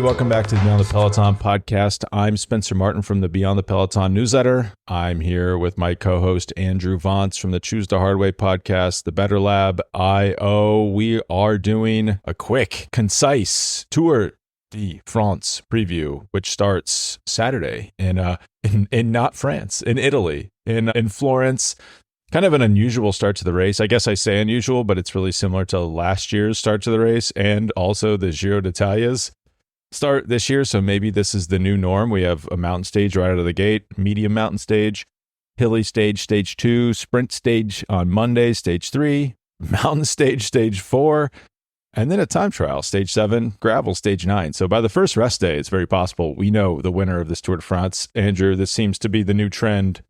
welcome back to the Beyond the Peloton podcast. I'm Spencer Martin from the Beyond the Peloton newsletter. I'm here with my co-host Andrew Vontz from the Choose the Hard Way podcast, the Better Lab IO. We are doing a quick, concise Tour de France preview, which starts Saturday in not France, in Italy, in Florence. Kind of an unusual start to the race. I guess I say unusual, but it's really similar to last year's start to the race and also the Giro d'Italia's start this year. So maybe this is the new norm. We have a mountain stage right out of the gate, medium mountain stage, hilly stage, stage 2, sprint stage on Monday, stage 3, mountain stage, stage 4, and then a time trial, stage 7, gravel, stage 9. So by the first rest day, it's very possible we know the winner of this Tour de France. Andrew, this seems to be the new trend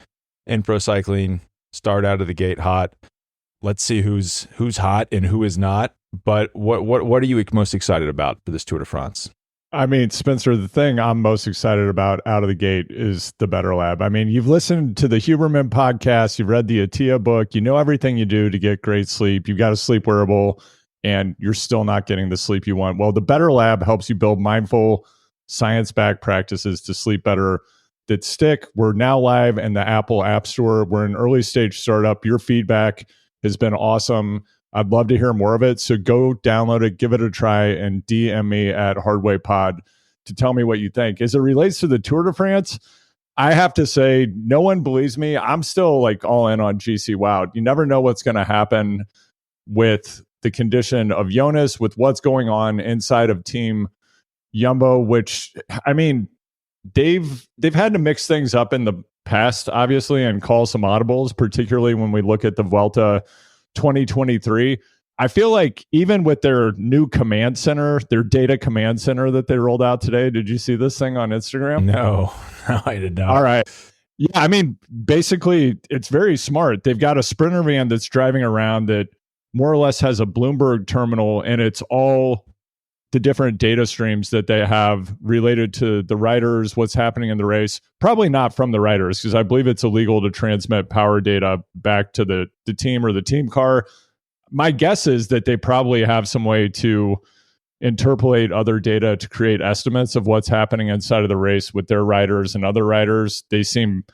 in pro cycling. Start out of the gate hot. Let's see who's hot and who is not. But what are you most excited about for this Tour de France? I mean, Spencer, the thing I'm most excited about out of the gate is the Better Lab. I mean, you've listened to the Huberman podcast, you've read the Attia book, you know everything you do to get great sleep. You've got a sleep wearable, and you're still not getting the sleep you want. Well, the Better Lab helps you build mindful, science-backed practices to sleep better that stick. We're now live in the Apple App Store. We're an early stage startup. Your feedback has been awesome. I'd love to hear more of it. So go download it, give it a try, and DM me at HardwayPod to tell me what you think. As it relates to the Tour de France, I have to say, no one believes me. I'm still like all in on GC Wout. You never know what's going to happen with the condition of Jonas, with what's going on inside of Team Jumbo, which, I mean, they've had to mix things up in the past, obviously, and call some audibles, particularly when we look at the Vuelta 2023. I feel like even with their new command center, their data command center that they rolled out today, did you see this thing on Instagram? No, I did not. All right. Yeah, I mean, basically, it's very smart. They've got a Sprinter van that's driving around that more or less has a Bloomberg terminal, and it's all the different data streams that they have related to the riders, what's happening in the race. Probably not from the riders, because I believe it's illegal to transmit power data back to the team or the team car. My guess is that they probably have some way to interpolate other data to create estimates of what's happening inside of the race with their riders and other riders. They seem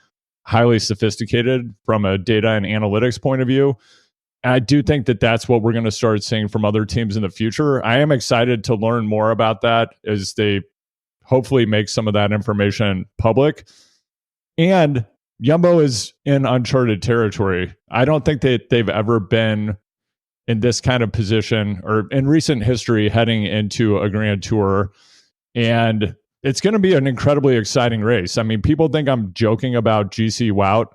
highly sophisticated from a data and analytics point of view. I do think that that's what we're going to start seeing from other teams in the future. I am excited to learn more about that as they hopefully make some of that information public. And Jumbo is in uncharted territory. I don't think that they've ever been in this kind of position or in recent history heading into a Grand Tour. And it's going to be an incredibly exciting race. I mean, people think I'm joking about GC Wout.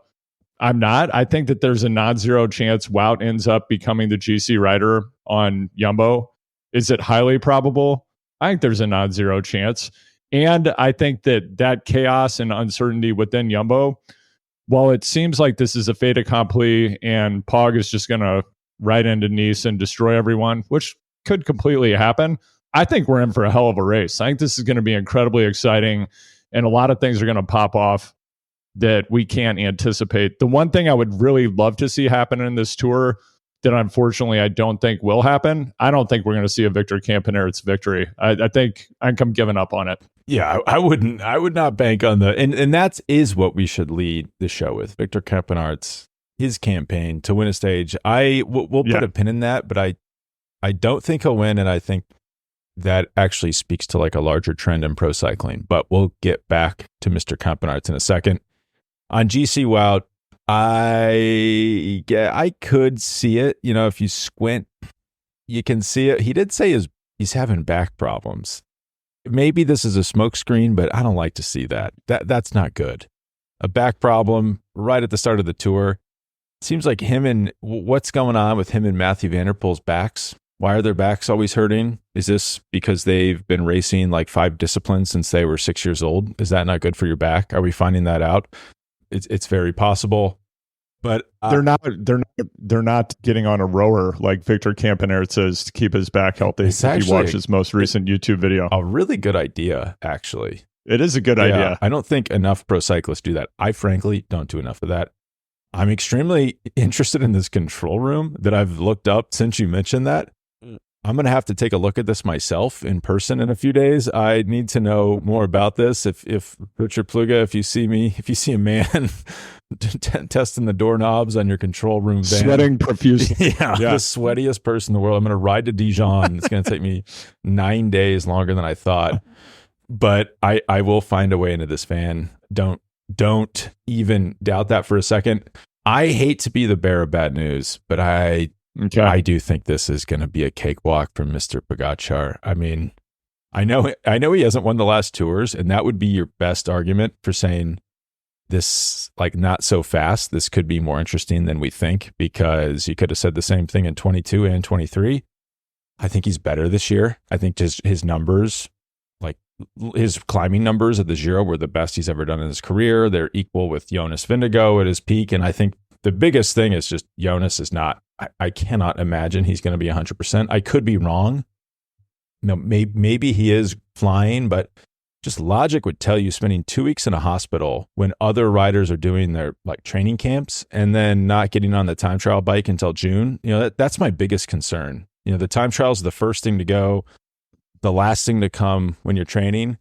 I'm not. I think that there's a non-zero chance Wout ends up becoming the GC rider on Jumbo. Is it highly probable? I think there's a non-zero chance. And I think that chaos and uncertainty within Jumbo, while it seems like this is a fait accompli and Pog is just going to ride into Nice and destroy everyone, which could completely happen, I think we're in for a hell of a race. I think this is going to be incredibly exciting, and a lot of things are going to pop off that we can't anticipate. The one thing I would really love to see happen in this tour that unfortunately I don't think will happen, I don't think we're going to see a Victor Campenert's victory. I think I'm giving up on it. Yeah, I would not bank on the, and that is what we should lead the show with. Victor Campenert's, his campaign to win a stage. We'll put a pin in that, but I don't think he'll win, and I think that actually speaks to like a larger trend in pro cycling. But we'll get back to Mr. Campenert's in a second. On GC Wout, I could see it. You know, if you squint, you can see it. He did say he's having back problems. Maybe this is a smokescreen, but I don't like to see that. That's not good. A back problem right at the start of the tour. It seems like what's going on with him and Mathieu van der Poel's backs? Why are their backs always hurting? Is this because they've been racing like 5 disciplines since they were 6 years old? Is that not good for your back? Are we finding that out? It's very possible, but they're not getting on a rower like Victor Campenert says to keep his back healthy. If you watch his most recent YouTube video, a really good idea. Actually, it is a good idea. I don't think enough pro cyclists do that. I frankly don't do enough of that. I'm extremely interested in this control room that I've looked up since you mentioned that. I'm going to have to take a look at this myself in person in a few days. I need to know more about this. If Richard Pluga, if you see a man testing the doorknobs on your control room van, sweating profusely. The sweatiest person in the world. I'm going to ride to Dijon. It's going to take me 9 days longer than I thought, but I will find a way into this van. Don't even doubt that for a second. I hate to be the bearer of bad news, but I do think this is going to be a cakewalk from Mr. Pogačar. I mean, I know he hasn't won the last tours, and that would be your best argument for saying this, like, not so fast. This could be more interesting than we think, because you could have said the same thing in 22 and 23. I think he's better this year. I think just his numbers, like his climbing numbers at the Giro, were the best he's ever done in his career. They're equal with Jonas Vingegaard at his peak. And I think the biggest thing is just Jonas is not, I cannot imagine he's going to be 100%. I could be wrong. No, maybe he is flying, but just logic would tell you spending 2 weeks in a hospital when other riders are doing their like training camps and then not getting on the time trial bike until June. That's my biggest concern. The time trial is the first thing to go, the last thing to come when you're training.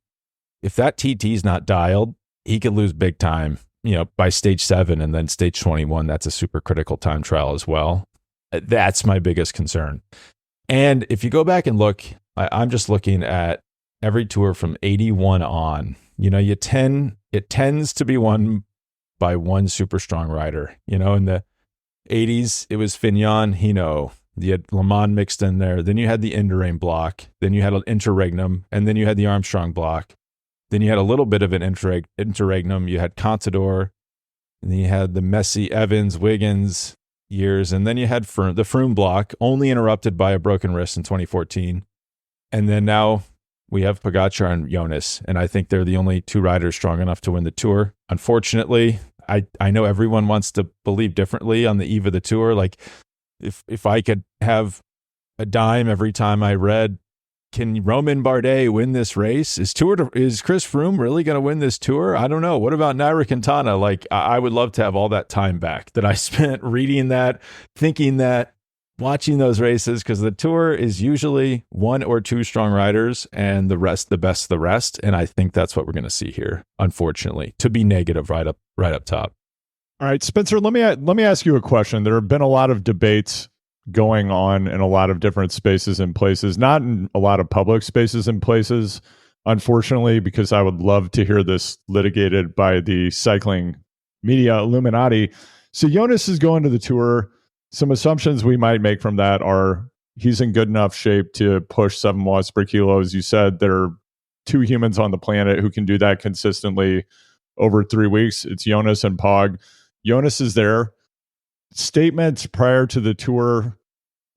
If that TT is not dialed, he could lose big time, by stage 7, and then stage 21. That's a super critical time trial as well. That's my biggest concern. And if you go back and look, I'm just looking at every tour from 81 on, it tends to be won by one super strong rider. In the 80s, it was Fignon, Hinault. You had Le Mans mixed in there. Then you had the Indurain block. Then you had an Interregnum. And then you had the Armstrong block. Then you had a little bit of an Interregnum. You had Contador. And then you had the Messi, Evans, Wiggins years. And then you had the Froome block, only interrupted by a broken wrist in 2014. And then now we have Pogačar and Jonas. And I think they're the only two riders strong enough to win the Tour. Unfortunately, I know everyone wants to believe differently on the eve of the Tour. Like, if I could have a dime every time I read, can Romain Bardet win this race? Is Chris Froome really going to win this Tour? I don't know. What about Nairo Quintana? Like, I would love to have all that time back that I spent reading that, thinking that, watching those races, because the Tour is usually one or two strong riders and the rest, the best of the rest. And I think that's what we're going to see here, unfortunately, to be negative right up top. All right, Spencer, let me ask you a question. There have been a lot of debates going on in a lot of different spaces and places, not in a lot of public spaces and places, unfortunately, because I would love to hear this litigated by the cycling media Illuminati. So Jonas is going to the Tour. Some assumptions we might make from that are he's in good enough shape to push 7 watts per kilo. As you said, there are 2 humans on the planet who can do that consistently over 3 weeks. It's Jonas and Pog. Jonas is there. Statements prior to the Tour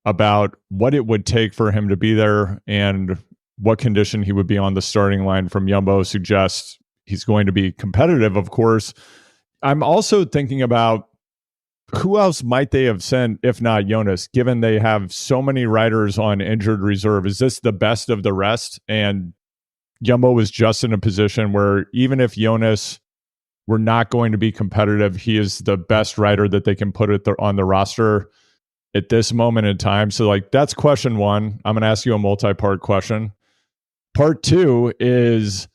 about what it would take for him to be there and what condition he would be on the starting line from Jumbo suggests he's going to be competitive, of course. I'm also thinking about who else might they have sent if not Jonas, given they have so many riders on injured reserve. Is this the best of the rest? And Jumbo was just in a position where even if Jonas were not going to be competitive, he is the best rider that they can put on the roster at this moment in time. So, like, that's question one. I'm going to ask you a multi-part question. Part 2 is,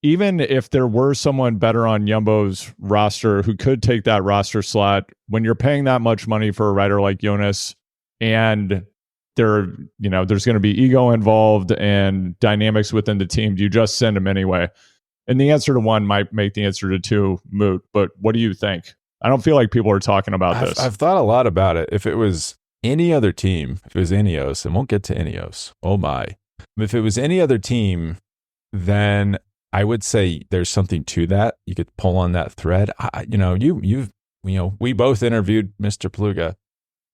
even if there were someone better on Jumbo's roster who could take that roster slot, when you're paying that much money for a rider like Jonas, and there's going to be ego involved and dynamics within the team, do you just send him anyway? And the answer to one might make the answer to 2 moot, but what do you think? I don't feel like people are talking about this. I've thought a lot about it. If it was any other team, if it was Ineos, and we'll get to Ineos, oh my. If it was any other team, then I would say there's something to that. You could pull on that thread. We both interviewed Mr. Pluga.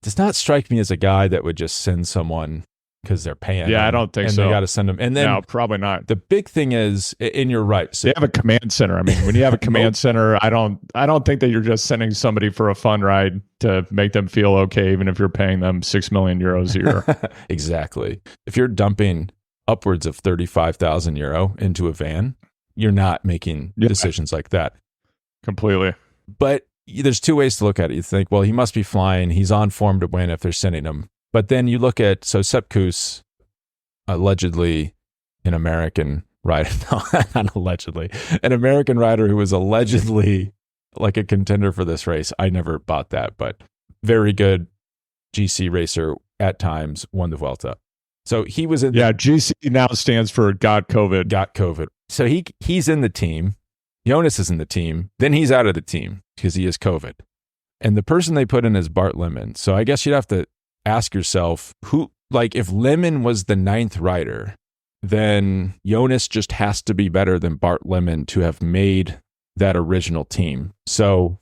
Does not strike me as a guy that would just send someone because they're paying. Yeah, I don't think so. And they got to send them. And then no, probably not. The big thing is, and you're right. So, they have a command center. I mean, when you have a command center, I don't think that you're just sending somebody for a fun ride to make them feel okay, even if you're paying them 6 million euros a year. Exactly. If you're dumping upwards of 35,000 euro into a van, you're not making decisions like that. Completely. But there's 2 ways to look at it. You think, well, he must be flying. He's on form to win if they're sending him. But then you look at, so Sepp Kuss, allegedly an American rider, no, not allegedly, an American rider who was allegedly like a contender for this race. I never bought that, but very good GC racer at times, won the Vuelta. So he was in. Yeah, GC now stands for got COVID. Got COVID. So he's in the team. Jonas is in the team. Then he's out of the team because he has COVID. And the person they put in is Bart Lemon. So I guess you'd have to ask yourself who, like, if Lemon was the 9th rider, then Jonas just has to be better than Bart Lemon to have made that original team. So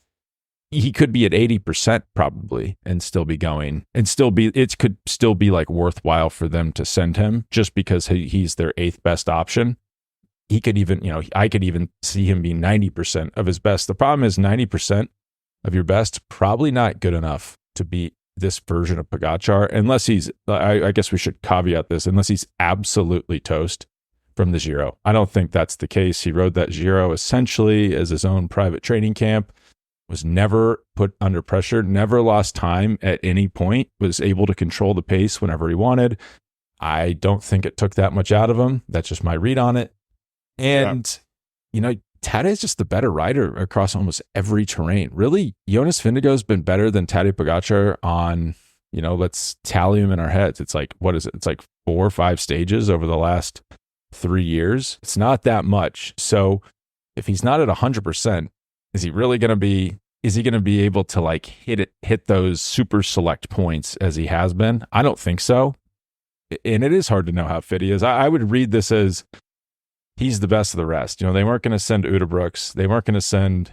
he could be at 80% probably and still be going and still be, it could still be like worthwhile for them to send him just because he's their 8th best option. He could even, I could even see him being 90% of his best. The problem is 90% of your best, probably not good enough to beat this version of Pogačar, unless he's, I guess we should caveat this, unless he's absolutely toast from the Giro. I don't think that's the case. He rode that Giro essentially as his own private training camp, was never put under pressure, never lost time at any point, was able to control the pace whenever he wanted. I don't think it took that much out of him. That's just my read on it. And, Tadej is just the better rider across almost every terrain. Really, Jonas Vingegaard's been better than Tadej Pogačar on, let's tally them in our heads. It's like, what is it? It's like 4 or 5 stages over the last 3 years. It's not that much. So if he's not at 100%, is he going to be able to like hit those super select points as he has been? I don't think so. And it is hard to know how fit he is. I would read this as he's the best of the rest. They weren't going to send Uda Brooks. They weren't going to send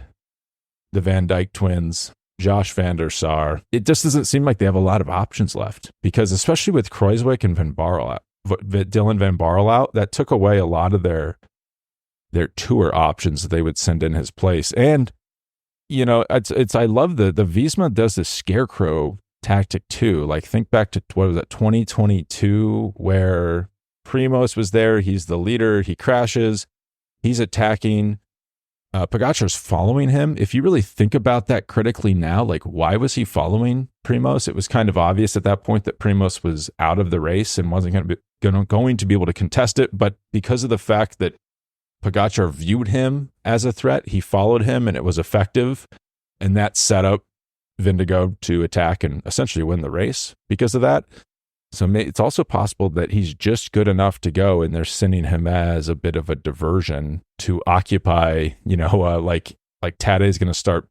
the Van Dijk twins, Josh van der Sar. It just doesn't seem like they have a lot of options left because especially with Kruijswijk and Dylan Van Barle out, that took away a lot of their tour options that they would send in his place. And, I love the Wiesma does this scarecrow tactic too. Like think back to, 2022 where Primoz was there. He's the leader. He crashes. He's attacking. Pogačar's following him. If you really think about that critically now, like why was he following Primoz? It was kind of obvious at that point that Primoz was out of the race and wasn't going to be able to contest it. But because of the fact that Pogačar viewed him as a threat, he followed him and it was effective. And that set up Vingegaard to attack and essentially win the race because of that. So it's also possible that he's just good enough to go and they're sending him as a bit of a diversion to occupy, like Tadej is going to start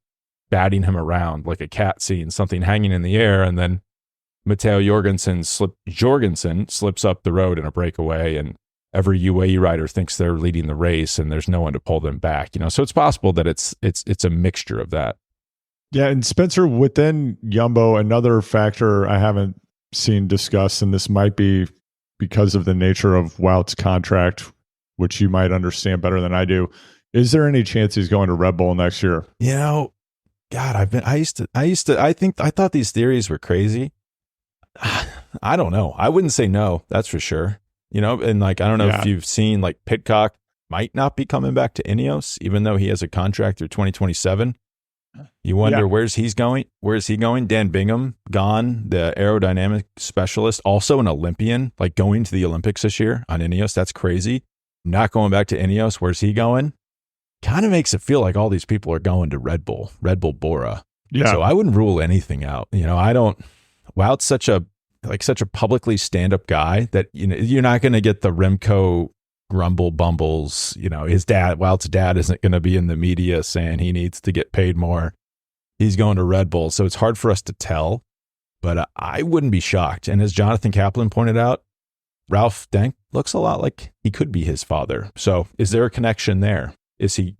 batting him around like a cat seeing something hanging in the air. And then Matteo Jorgensen slips up the road in a breakaway and every UAE rider thinks they're leading the race and there's no one to pull them back, so it's possible that it's a mixture of that. Yeah. And Spencer, within Jumbo, another factor I haven't seen discussed, and this might be because of the nature of Wout's contract, which you might understand better than I do. Is there any chance he's going to Red Bull next year? God, I thought these theories were crazy. I don't know. I wouldn't say no, that's for sure. And like, I don't know if you've seen like Pidcock might not be coming back to Ineos, even though he has a contract through 2027. You wonder where's he going? Dan Bingham, gone, the aerodynamic specialist, also an Olympian, like going to the Olympics this year on Ineos. That's crazy. Not going back to Ineos. Where's he going? Kind of makes it feel like all these people are going to Red Bull Bora. Yeah. So I wouldn't rule anything out. Wout's such a publicly stand-up guy that, you're not going to get the Remco grumble bumbles. Wout's dad isn't going to be in the media saying he needs to get paid more. He's going to Red Bull. So it's hard for us to tell, but I wouldn't be shocked. And as Jonathan Kaplan pointed out, Ralph Denk looks a lot like he could be his father. So is there a connection there? Is he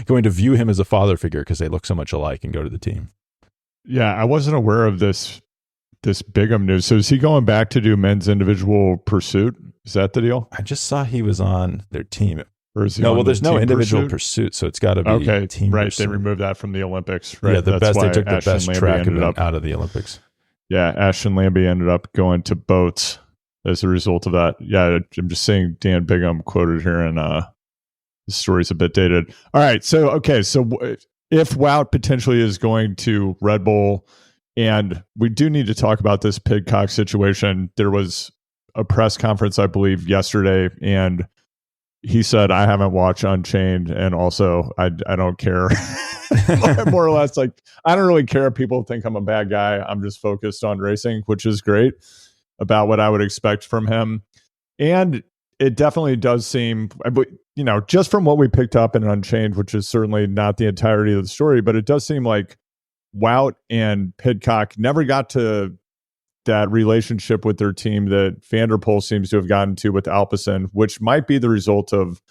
going to view him as a father figure because they look so much alike and go to the team? Yeah, I wasn't aware of this Bingham news. So is he going back to do men's individual pursuit? Is that the deal? I just saw he was on their team. Or is he there's no individual pursuit, so it's got to be team right, pursuit. They removed that from the Olympics. Right? Yeah, they took the best track event out of the Olympics. Yeah, Ashton Lambie ended up going to boats as a result of that. Yeah, I'm just saying Dan Bingham quoted here, and the story's a bit dated. All right, so if Wout potentially is going to Red Bull And we do need to talk about this Pidcock situation. There was a press conference, I believe, yesterday, and he said, I haven't watched Unchained, and also I don't care. More or less, like, I don't really care if people think I'm a bad guy. I'm just focused on racing, which is great, about what I would expect from him. And it definitely does seem, just from what we picked up in Unchained, which is certainly not the entirety of the story, but it does seem like Wout and Pidcock never got to that relationship with their team that Van der Poel seems to have gotten to with Alpecin, which might be the result of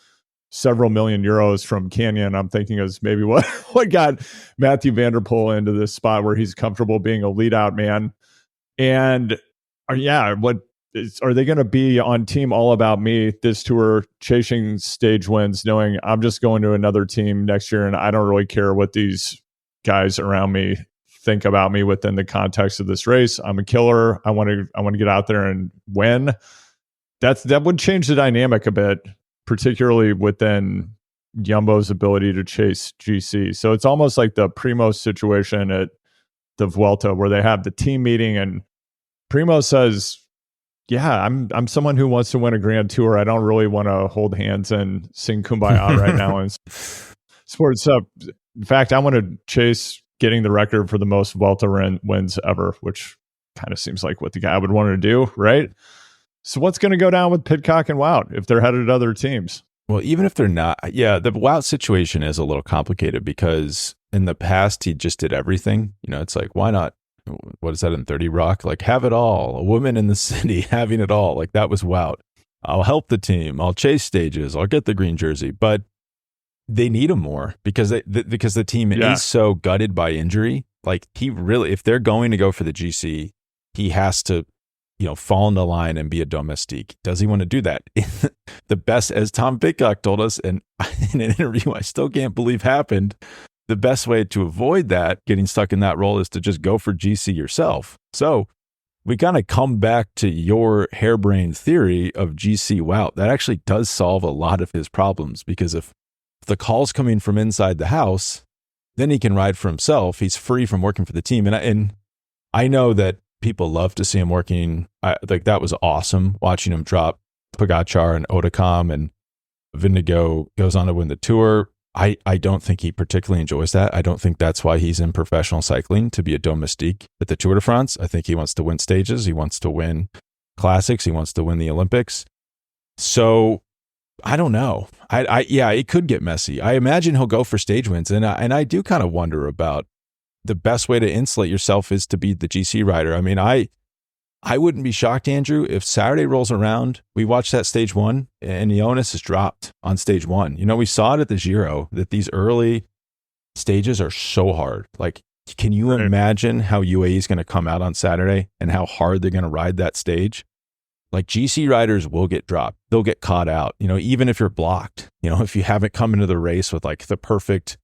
several million euros from Canyon. I'm thinking is maybe what got Mathieu van der Poel into this spot where he's comfortable being a lead out man. And are they going to be on team All About Me this tour, chasing stage wins, knowing I'm just going to another team next year and I don't really care what these guys around me think about me within the context of this race. I'm a killer. I want to get out there and win. That would change the dynamic a bit, particularly within Jumbo's ability to chase GC. So it's almost like the Primo situation at the Vuelta, where they have the team meeting and Primo says, yeah, I'm someone who wants to win a Grand Tour. I don't really want to hold hands and sing Kumbaya right now and sports up. In fact, I want to chase getting the record for the most Vuelta wins ever, which kind of seems like what the guy would want to do, right? So what's going to go down with Pidcock and Wout if they're headed to other teams? Well, even if they're not, the Wout situation is a little complicated because in the past he just did everything. It's like, why not? What is that in 30 Rock? Like, have it all. A woman in the city having it all. Like, that was Wout. I'll help the team. I'll chase stages. I'll get the green jersey. But they need him more because the team is so gutted by injury. Like, he really, if they're going to go for the GC, he has to, fall in the line and be a domestique. Does he want to do that? The best, as Tom Pidcock told us in an interview I still can't believe happened, the best way to avoid that, getting stuck in that role, is to just go for GC yourself. So we kind of come back to your harebrained theory of GC Wout. That actually does solve a lot of his problems, because if the call's coming from inside the house, then he can ride for himself. He's free from working for the team. And I know that people love to see him working. Like, that was awesome watching him drop Pogacar and Otakam, and Vindigo goes on to win the Tour. I don't think he particularly enjoys that. I don't think that's why he's in professional cycling, to be a domestique at the Tour de France. I think he wants to win stages. He wants to win classics. He wants to win the Olympics. So I don't know. It could get messy. I imagine he'll go for stage wins. And I do kind of wonder about the best way to insulate yourself is to be the GC rider. I mean, I wouldn't be shocked, Andrew, if Saturday rolls around, we watch that stage one and the onus is dropped on stage one. We saw it at the Giro that these early stages are so hard. Like, can you imagine how UAE is going to come out on Saturday and how hard they're going to ride that stage? Like, GC riders will get dropped. They'll get caught out, even if you're blocked. If you haven't come into the race with like the perfect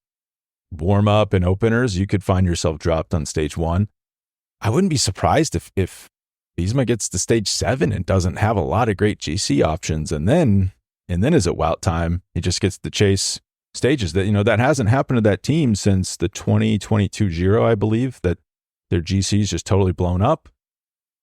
warm up and openers, you could find yourself dropped on stage one. I wouldn't be surprised if Wiesma gets to stage 7 and doesn't have a lot of great GC options. And then is it Wout time? He just gets to chase stages that hasn't happened to that team since the 2022 Giro, I believe, that their GC's just totally blown up.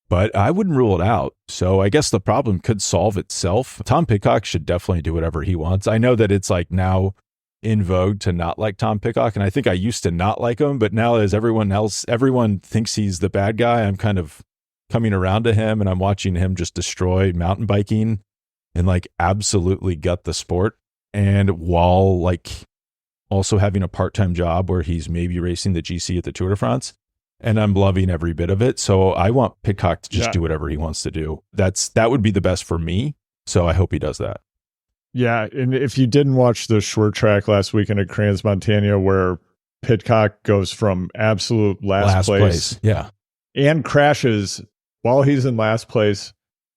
But I wouldn't rule it out. So I guess the problem could solve itself. Tom Pidcock should definitely do whatever he wants. I know that it's like now in vogue to not like Tom Pidcock. And I think I used to not like him, but now as everyone thinks he's the bad guy, I'm kind of coming around to him, and I'm watching him just destroy mountain biking and like absolutely gut the sport. And while like also having a part-time job where he's maybe racing the GC at the Tour de France, and I'm loving every bit of it. So I want Pidcock to just do whatever he wants to do. That would be the best for me. So I hope he does that. Yeah. And if you didn't watch the short track last weekend at Crans Montana, where Pidcock goes from absolute last place. Yeah. And crashes while he's in last place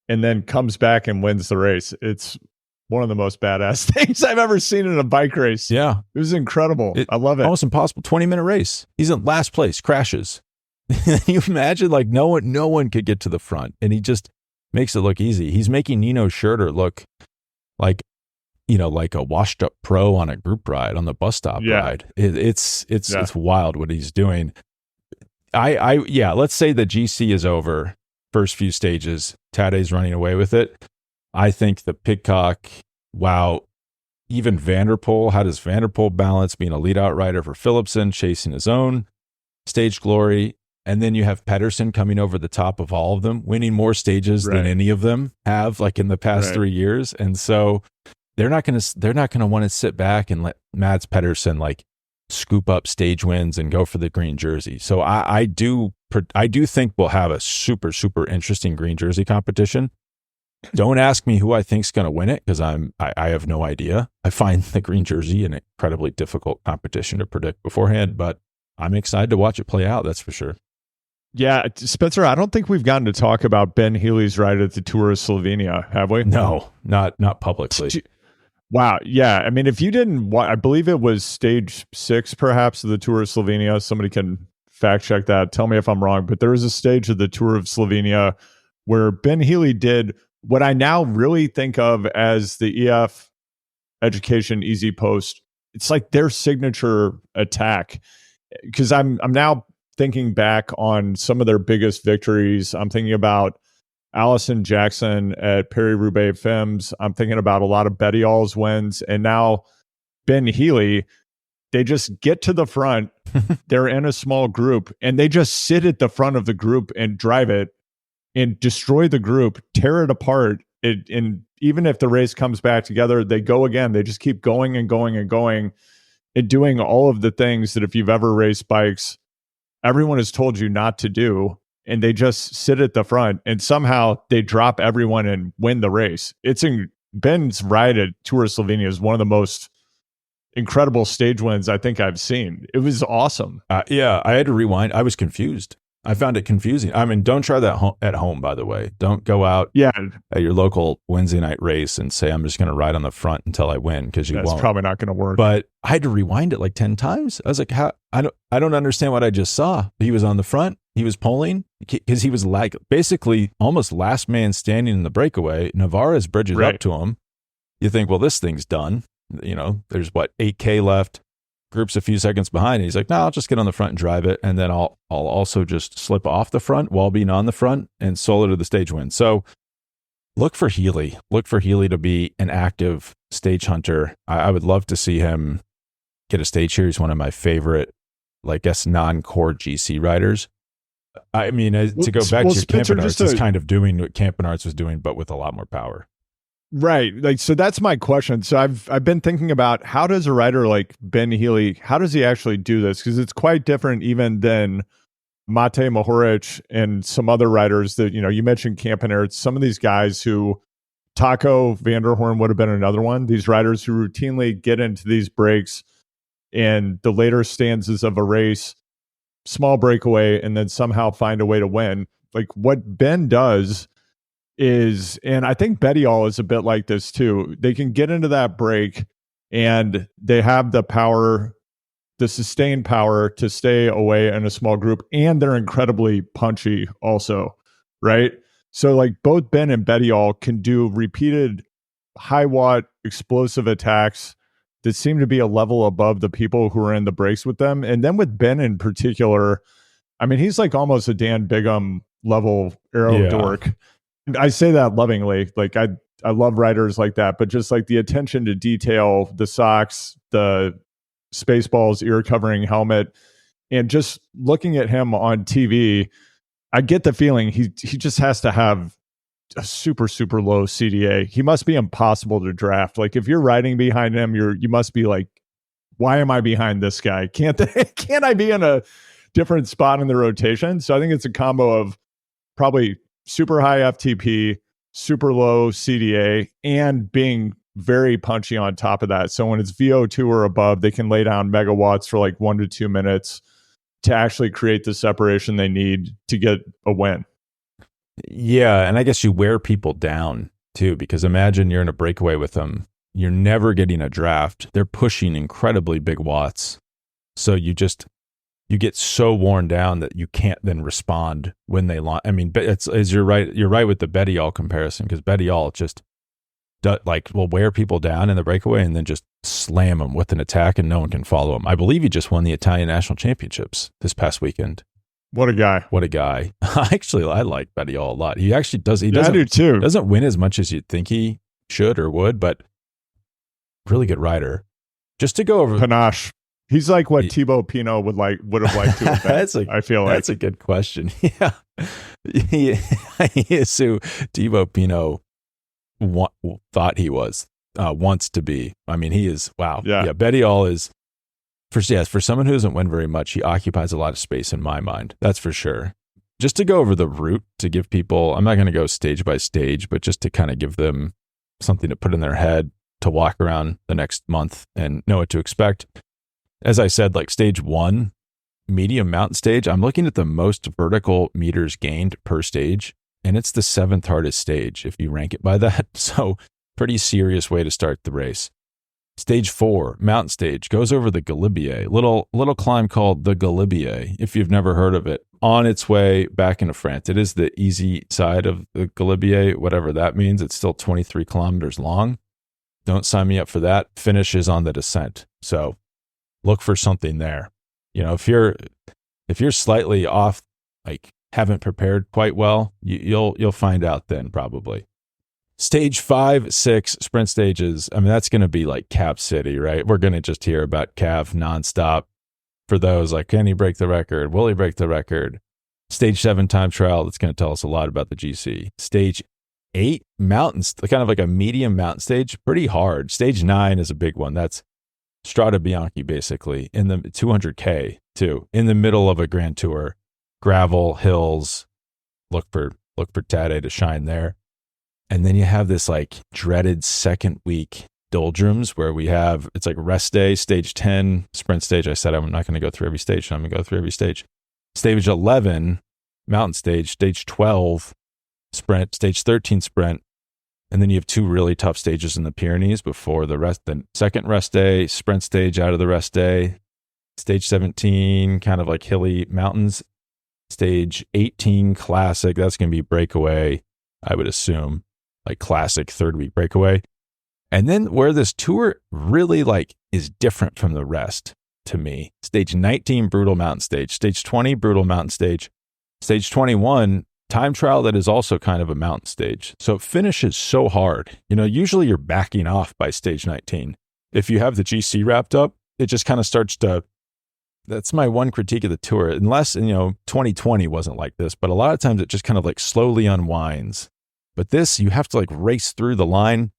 and then comes back and wins the race. It's one of the most badass things I've ever seen in a bike race. Yeah. It was incredible. I love it. Almost impossible 20-minute race. He's in last place, crashes. You imagine, like, no one could get to the front, and he just makes it look easy. He's making Nino Schurter look like, like a washed up pro on a group ride, on the bus stop ride. It's wild what he's doing. Yeah, let's say the GC is over, first few stages, Tade's running away with it. I think the Pidcock, wow, even Vanderpool, how does Vanderpool balance being a lead-out rider for Philipsen, chasing his own stage glory? And then you have Pedersen coming over the top of all of them, winning more stages than any of them have, like in the past 3 years. And so they're not going to want to sit back and let Mads Pedersen like scoop up stage wins and go for the green jersey. So I do think we'll have a super, super interesting green jersey competition. Don't ask me who I think's going to win it, because I have no idea. I find the green jersey an incredibly difficult competition to predict beforehand, but I'm excited to watch it play out. That's for sure. Yeah, Spencer, I don't think we've gotten to talk about Ben Healy's ride at the Tour of Slovenia, have we? No, not publicly. Wow. Yeah. I mean, if you didn't, I believe it was stage 6, perhaps, of the Tour of Slovenia. Somebody can fact check that. Tell me if I'm wrong. But there was a stage of the Tour of Slovenia where Ben Healy did what I now really think of as the EF Education Easy Post. It's like their signature attack. Because I'm now thinking back on some of their biggest victories. I'm thinking about Allison Jackson at Paris-Roubaix Femmes. I'm thinking about a lot of Bettiol's wins. And now Ben Healy, they just get to the front. They're in a small group, and they just sit at the front of the group and drive it and destroy the group, tear it apart. And even if the race comes back together, they go again. They just keep going and going and going and doing all of the things that if you've ever raced bikes, everyone has told you not to do, and they just sit at the front, and somehow they drop everyone and win the race. Ben's ride at Tour of Slovenia is one of the most incredible stage wins I think I've seen. It was awesome. Yeah, I had to rewind. I was confused. I found it confusing. I mean, don't try that at home, by the way. Don't go out at your local Wednesday night race and say, I'm just going to ride on the front until I win, because you won't. That's probably not going to work. But I had to rewind it like 10 times. I was like, how? I don't understand what I just saw. He was on the front. He was pulling, because he was like basically almost last man standing in the breakaway. Navarez bridges up to him. You think, well, this thing's done. You know, there's 8K left. Group's a few seconds behind, and he's like, no, I'll just get on the front and drive it, and then I'll also just slip off the front while being on the front and solo to the stage win. So look for Healy to be an active stage hunter. I would love to see him get a stage here. He's one of my favorite, non-core GC riders. I mean, to go back to Campenarts, is kind of doing what Campenarts was doing, but with a lot more power. Right. So that's my question. So I've been thinking about, how does a rider like Ben Healy, how does he actually do this? Because it's quite different even than Mate Mohoric and some other riders that, you mentioned Campenarts, some of these guys who, Taco Vanderhorn would have been another one. These riders who routinely get into these breaks in the later stanzas of a race, small breakaway, and then somehow find a way to win. Like what Ben does is, and I think Bettiol is a bit like this too. They can get into that break and they have the power, the sustained power to stay away in a small group, and they're incredibly punchy also, right? So like both Ben and Bettiol can do repeated high watt explosive attacks that seem to be a level above the people who are in the breaks with them. And then with Ben in particular, I mean, he's like almost a Dan Bigham level aero dork. I say that lovingly. Like I love riders like that, but just like the attention to detail, the socks, the Spaceballs ear covering helmet, and just looking at him on TV, I get the feeling he just has to have a super, super low CDA. He must be impossible to draft. Like if you're riding behind him, you must be like, why am I behind this guy? Can't I be in a different spot in the rotation? So I think it's a combo of probably super high FTP, super low CDA, and being very punchy on top of that. So when it's VO2 or above, they can lay down megawatts for like 1 to 2 minutes to actually create the separation they need to get a win. Yeah, and I guess you wear people down too, because imagine you're in a breakaway with them. You're never getting a draft. They're pushing incredibly big watts. So you get so worn down that you can't then respond when they launch. I mean, you're right with the Bettiol comparison, because Bettiol just will wear people down in the breakaway and then just slam them with an attack, and no one can follow him. I believe he just won the Italian National Championships this past weekend. What a guy. What a guy. Actually, I like Betty All a lot. He actually does. He I do too. Doesn't win as much as you'd think he should or would, but really good rider. Just to go over panache. He's like what Thibaut Pinot would have liked to have been. I feel like that's a good question. Yeah, he is who Thibaut Pinot thought he was, wants to be. I mean, he is. Wow. Yeah. Betty All is for someone who doesn't win very much. He occupies a lot of space in my mind. That's for sure. Just to go over the route to give people, I'm not going to go stage by stage, but just to kind of give them something to put in their head to walk around the next month and know what to expect. As I said, like stage 1, medium mountain stage, I'm looking at the most vertical meters gained per stage, and it's the 7th hardest stage if you rank it by that. So pretty serious way to start the race. Stage 4, mountain stage, goes over the Galibier, little climb called the Galibier, if you've never heard of it, on its way back into France. It is the easy side of the Galibier, whatever that means. It's still 23 kilometers long. Don't sign me up for that. Finishes on the descent. So look for something there. You know, if you're slightly off, like haven't prepared quite well, you'll find out then probably. Stage 5, 6 sprint stages. I mean, that's going to be like Cap City, right? We're going to just hear about Cav nonstop. For those like, can he break the record? Will he break the record? Stage 7 time trial. That's going to tell us a lot about the GC. Stage 8 mountains, kind of like a medium mountain stage, pretty hard. Stage 9 is a big one. That's Strada Bianchi, basically, in the 200K too, in the middle of a Grand Tour, gravel, hills. Look for Tadej to shine there. And then you have this like dreaded second week doldrums where it's like rest day, stage 10, sprint stage. I said I'm not going to go through every stage. So I'm going to go through every stage. Stage 11, mountain stage. Stage 12, sprint. Stage 13, sprint. And then you have 2 really tough stages in the Pyrenees before the second rest day, sprint stage out of the rest day. Stage 17, kind of like hilly mountains. Stage 18, classic. That's going to be breakaway, I would assume. Like classic 3rd week breakaway. And then where this tour really like is different from the rest to me. Stage 19, brutal mountain stage. Stage 20, brutal mountain stage. Stage 21, time trial that is also kind of a mountain stage. So it finishes so hard. You know, usually you're backing off by stage 19. If you have the GC wrapped up, it just kind of starts to, that's my one critique of the tour. Unless, 2020 wasn't like this, but a lot of times it just kind of like slowly unwinds. But this, you have to like race through the line.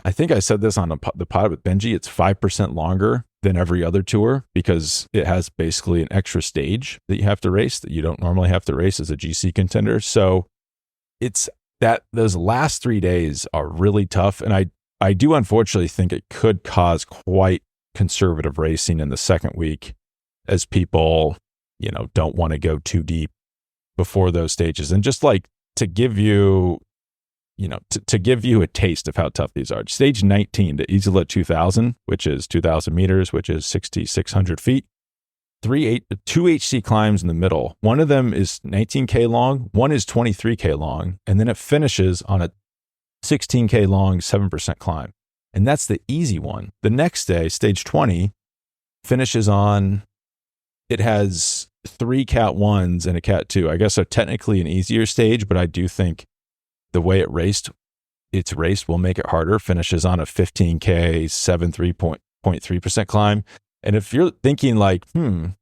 I think I said this on the pod with Benji, it's 5% longer than every other tour because it has basically an extra stage that you have to race that you don't normally have to race as a GC contender. So it's that those last 3 days are really tough. And I do unfortunately think it could cause quite conservative racing in the second week as people, don't want to go too deep before those stages. And just like to give you, to give you a taste of how tough these are. Stage 19, the Isola 2000, which is 2,000 meters, which is 6,600 feet. 2 HC climbs in the middle. One of them is 19K long, one is 23K long, and then it finishes on a 16K long, 7% climb. And that's the easy one. The next day, stage 20, finishes on, it has 3 Cat 1s and a Cat 2. I guess so technically an easier stage, but I do think the way it's raced will make it harder. Finishes on a 15K, 7.3% climb. And if you're thinking like, that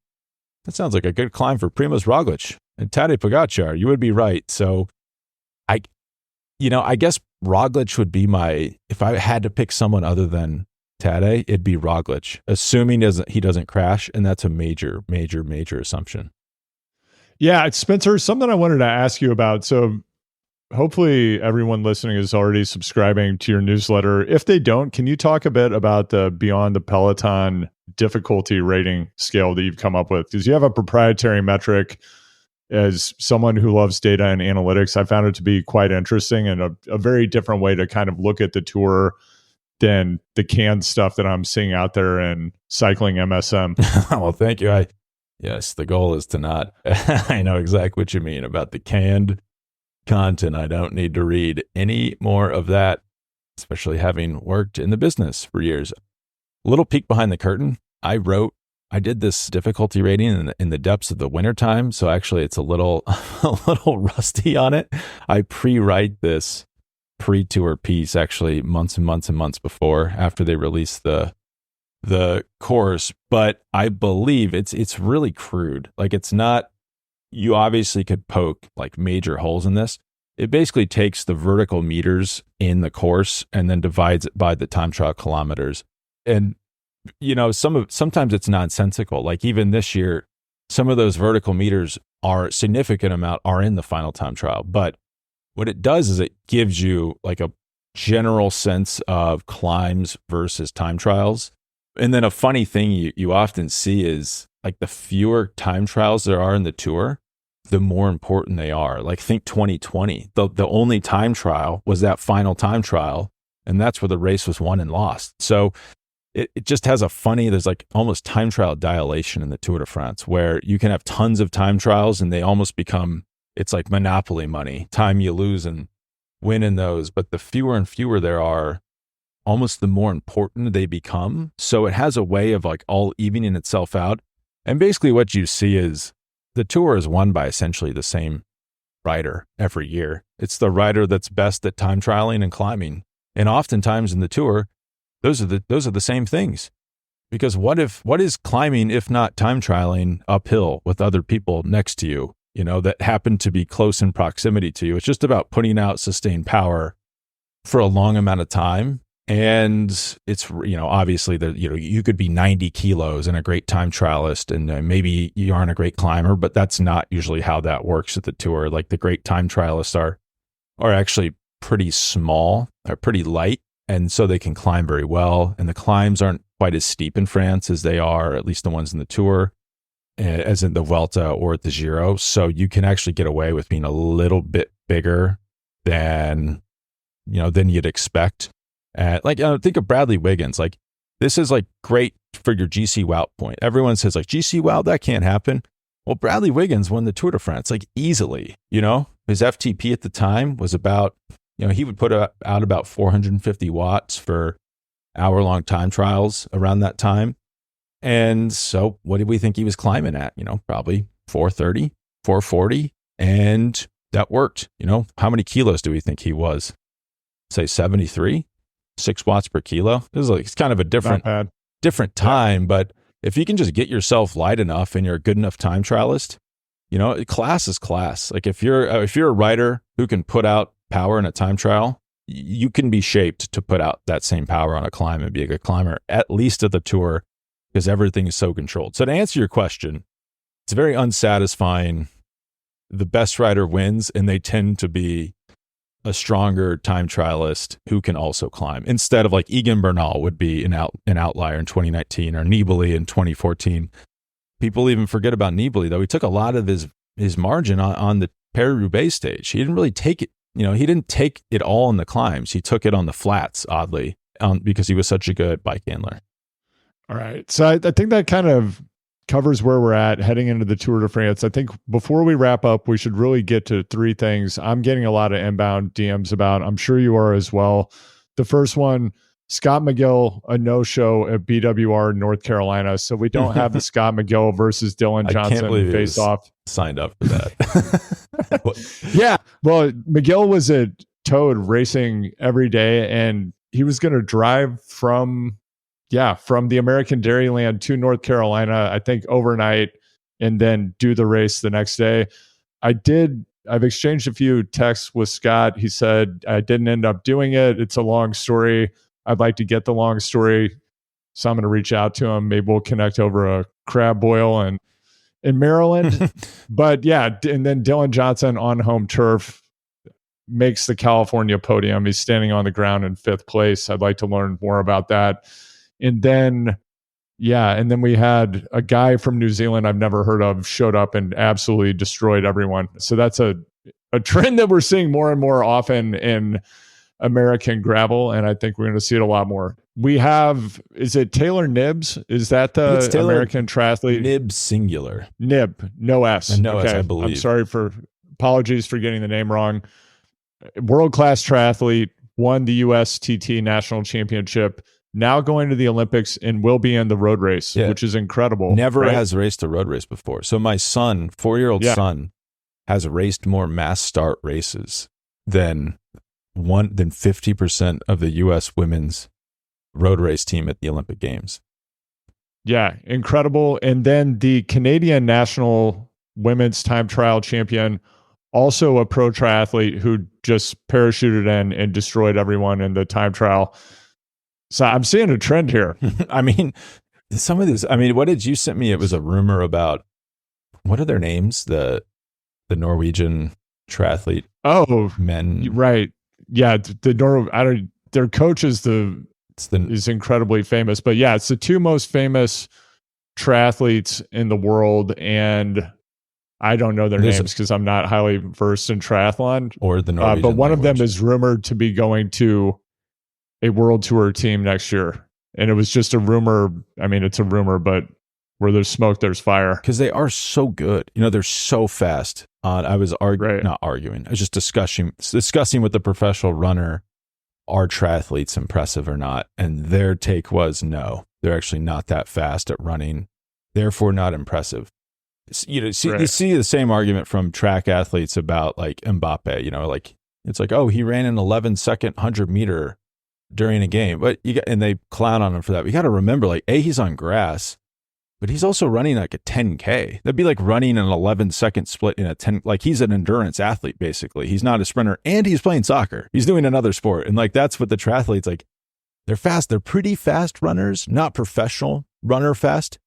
sounds like a good climb for Primož Roglič and Tadej Pogačar, you would be right. So I guess Roglič would be if I had to pick someone other than Tadej, it'd be Roglič, assuming he doesn't crash. And that's a major, major, major assumption. Yeah, Spencer, something I wanted to ask you about. So hopefully everyone listening is already subscribing to your newsletter. If they don't, can you talk a bit about the Beyond the Peloton difficulty rating scale that you've come up with? Because you have a proprietary metric. As someone who loves data and analytics, I found it to be quite interesting and a very different way to kind of look at the tour than the canned stuff that I'm seeing out there in cycling MSM. Well, thank you. Yes, the goal is to not, I know exactly what you mean about the canned content. I don't need to read any more of that, especially having worked in the business for years. A little peek behind the curtain. I wrote I did this difficulty rating in the depths of the wintertime, so actually it's a little a little rusty on it. I pre-write this pre-tour piece actually months and months and months before, after they release the course, but I believe it's really crude. Like, it's not, you obviously could poke like major holes in this. It basically takes the vertical meters in the course and then divides it by the time trial kilometers. And sometimes it's nonsensical. Like, even this year, some of those vertical meters are a significant amount are in the final time trial. But what it does is it gives you like a general sense of climbs versus time trials. And then a funny thing you often see is, like, the fewer time trials there are in the tour, the more important they are. Like, think 2020. The only time trial was that final time trial, and that's where the race was won and lost. So it just has there's like almost time trial dilation in the Tour de France, where you can have tons of time trials and they almost become, it's like Monopoly money, time you lose and win in those. But the fewer and fewer there are, almost the more important they become. So it has a way of like all evening itself out. And basically what you see is the tour is won by essentially the same rider every year. It's the rider that's best at time trialing and climbing. And oftentimes in the tour, those are the same things. Because what is climbing if not time trialing uphill with other people next to you, that happen to be close in proximity to you? It's just about putting out sustained power for a long amount of time. And it's, obviously you could be 90 kilos and a great time trialist, and maybe you aren't a great climber, but that's not usually how that works at the tour. Like, the great time trialists are actually pretty small, are pretty light, and so they can climb very well. And the climbs aren't quite as steep in France as they are, at least the ones in the tour, as in the Vuelta or at the Giro. So you can actually get away with being a little bit bigger than you'd expect. Think of Bradley Wiggins. Like, this is like great for your GC Wout point. Everyone says like, GC Wout, that can't happen. Well, Bradley Wiggins won the Tour de France like easily. His FTP at the time was about, he would put out about 450 watts for hour-long time trials around that time. And so what did we think he was climbing at? Probably 430, 440. And that worked. How many kilos do we think he was? Say 73? 6 watts per kilo. It's kind of a different time, but if you can just get yourself light enough and you're a good enough time trialist, class is class. Like, if you're a rider who can put out power in a time trial, you can be shaped to put out that same power on a climb and be a good climber, at least at the tour, because everything is so controlled. So to answer your question, it's very unsatisfying. The best rider wins, and they tend to be a stronger time trialist who can also climb, instead of like Egan Bernal would be an outlier in 2019, or Nibali in 2014. People even forget about Nibali, though. He took a lot of his margin on the Paris-Roubaix stage. He didn't really take it, he didn't take it all in the climbs. He took it on the flats, oddly, because he was such a good bike handler. All right. So I think that kind of covers where we're at heading into the Tour de France. I think before we wrap up, we should really get to three things I'm getting a lot of inbound DMs about. I'm sure you are as well. The first one, Scott McGill, a no-show at BWR North Carolina. So we don't have the Scott McGill versus Dylan Johnson face-off. Signed up for that. Yeah. Well, McGill was at Toad racing every day, and he was going to drive from the American Dairyland to North Carolina, I think overnight, and then do the race the next day. I've exchanged a few texts with Scott. He said, I didn't end up doing it. It's a long story. I'd like to get the long story. So I'm going to reach out to him. Maybe we'll connect over a crab boil in Maryland. But yeah, and then Dylan Johnson on home turf makes the California podium. He's standing on the ground in 5th place. I'd like to learn more about that. And then we had a guy from New Zealand I've never heard of showed up and absolutely destroyed everyone. So that's a trend that we're seeing more and more often in American gravel, and I think we're going to see it a lot more. We have, is it Taylor Nibbs? Is that the American triathlete? Nibbs singular. Nib, no S. No S, I believe. Apologies for getting the name wrong. World-class triathlete, won the USTT National Championship now going to the Olympics and will be in the road race, which is incredible. Never has raced a road race before. So my son, 4-year-old son, has raced more mass start races than 50% of the U.S. women's road race team at the Olympic Games. Yeah, incredible. And then the Canadian national women's time trial champion, also a pro triathlete who just parachuted in and destroyed everyone in the time trial. So I'm seeing a trend here. I mean, some of this, what did you send me? It was a rumor about, what are their names? The Norwegian triathlete. Oh, men. Right. Yeah. Their coach is incredibly famous, but yeah, it's the two most famous triathletes in the world. And I don't know their names because I'm not highly versed in triathlon or the Norwegian but one of them is rumored to be going to a world tour team next year. And it was just a rumor. I mean, it's a rumor, but where there's smoke, there's fire. Because they are so good. They're so fast. I was not arguing. I was just discussing with the professional runner, are triathletes impressive or not? And their take was no, they're actually not that fast at running, therefore not impressive. You see the same argument from track athletes about like Mbappe, it's like, oh, he ran an 11-second 100-meter during a game, and they clown on him for that. We got to remember, he's on grass, but he's also running like a 10K. That'd be like running an 11-second split in a 10. Like, he's an endurance athlete, basically. He's not a sprinter, and he's playing soccer. He's doing another sport. And that's what the triathletes, they're fast. They're pretty fast runners, not professional runner fast,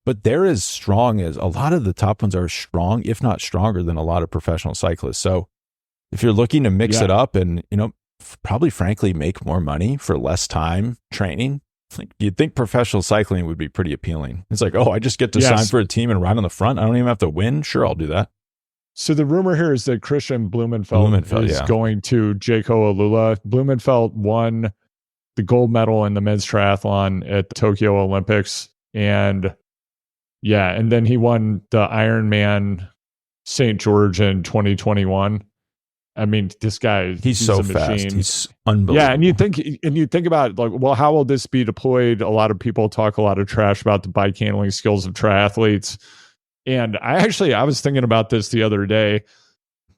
but they're as strong as a lot of the top ones are strong, if not stronger than a lot of professional cyclists. So if you're looking to mix it up and, probably frankly make more money for less time training, you'd think professional cycling would be pretty appealing. It's like, oh, I just get to sign for a team and ride on the front. I don't even have to win. Sure, I'll do that. So the rumor here is that Christian Blumenfeld is going to Jaco Alula. Blumenfeld won the gold medal in the men's triathlon at the Tokyo Olympics. And then he won the Ironman St. George in 2021. I mean, this guy, he's so a machine. Fast. He's unbelievable. Yeah, and you think about how will this be deployed? A lot of people talk a lot of trash about the bike handling skills of triathletes. And I was thinking about this the other day.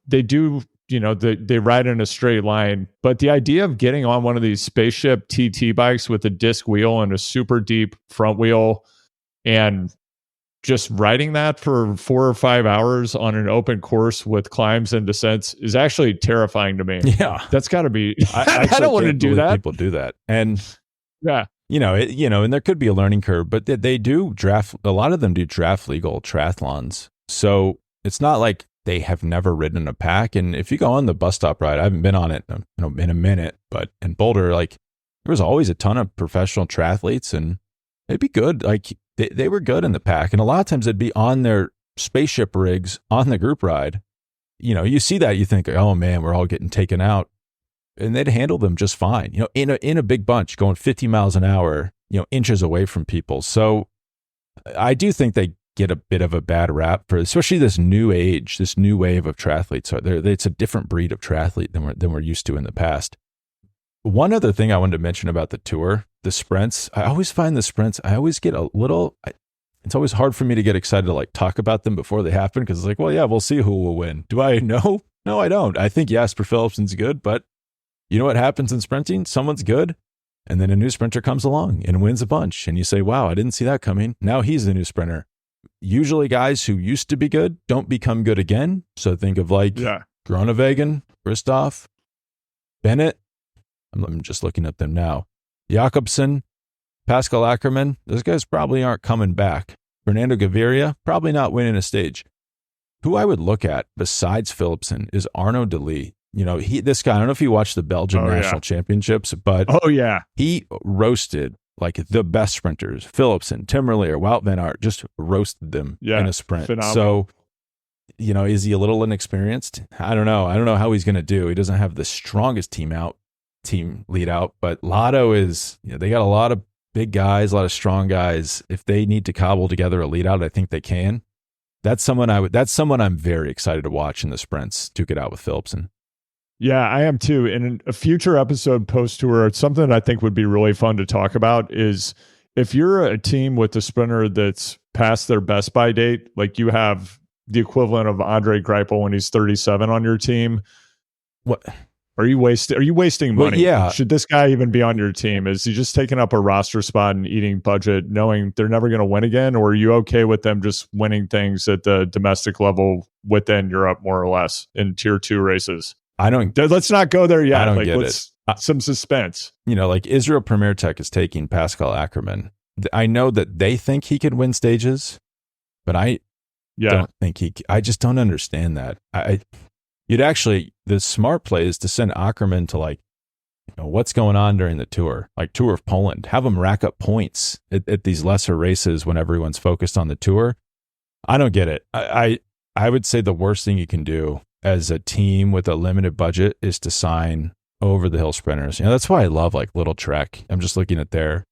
They do, they ride in a straight line, but the idea of getting on one of these spaceship TT bikes with a disc wheel and a super deep front wheel and just riding that for 4 or 5 hours on an open course with climbs and descents is actually terrifying to me. Yeah. That's got to be, I don't want to do that. People do that. And and there could be a learning curve, but they do draft. A lot of them do draft legal triathlons. So it's not like they have never ridden a pack. And if you go on the bus stop ride, I haven't been on it in a minute, but in Boulder, there was always a ton of professional triathletes and it'd be good. They were good in the pack. And a lot of times they'd be on their spaceship rigs on the group ride. You see that, you think, oh man, we're all getting taken out. And they'd handle them just fine, in a big bunch going 50 miles an hour, inches away from people. So I do think they get a bit of a bad rap for especially this new age, this new wave of triathletes. So it's a different breed of triathlete than we're used to in the past. One other thing I wanted to mention about the tour, the sprints. I always find the sprints, I always get a little, it's always hard for me to get excited to talk about them before they happen because it's like, well, yeah, we'll see who will win. Do I know? No, I don't. I think Jasper Philipsen's good, but you know what happens in sprinting? Someone's good, and then a new sprinter comes along and wins a bunch, and you say, wow, I didn't see that coming. Now he's the new sprinter. Usually guys who used to be good don't become good again. So think of Groenewegen, Christoph, Bennett. I'm just looking at them now. Jakobsen, Pascal Ackermann, those guys probably aren't coming back. Fernando Gaviria, probably not winning a stage. Who I would look at besides Philipsen is Arnaud Delis. This guy, I don't know if you watched the Belgian National Championships, but he roasted the best sprinters. Philipsen, Tim Merlier, Wout van Aert, just roasted them in a sprint. Phenomenal. So, is he a little inexperienced? I don't know. I don't know how he's going to do. He doesn't have the strongest team lead out, but Lotto is, they got a lot of big guys, a lot of strong guys. If they need to cobble together a lead out, I think they can. That's someone I'm very excited to watch in the sprints, duke it out with Philipsen. Yeah, I am too. In a future episode post-tour, something I think would be really fun to talk about is if you're a team with a sprinter that's past their best by date, like you have the equivalent of Andre Greipel when he's 37 on your team. What are you wasting? Are you wasting Well, money? yeah. Should this guy even be on your team? Is he just taking up a roster spot and eating budget, knowing they're never going to win again? Or are you okay with them just winning things at the domestic level within Europe, more or less, in tier 2 races? Let's not go there yet. I don't get it. Some suspense. Like Israel Premier Tech is taking Pascal Ackerman. I know that they think he could win stages, but I don't think I just don't understand that. The smart play is to send Ackerman to what's going on during the tour, like Tour of Poland. Have him rack up points at these lesser races when everyone's focused on the tour. I don't get it. I would say the worst thing you can do as a team with a limited budget is to sign over the hill sprinters. That's why I love Little Trek. I'm just looking at their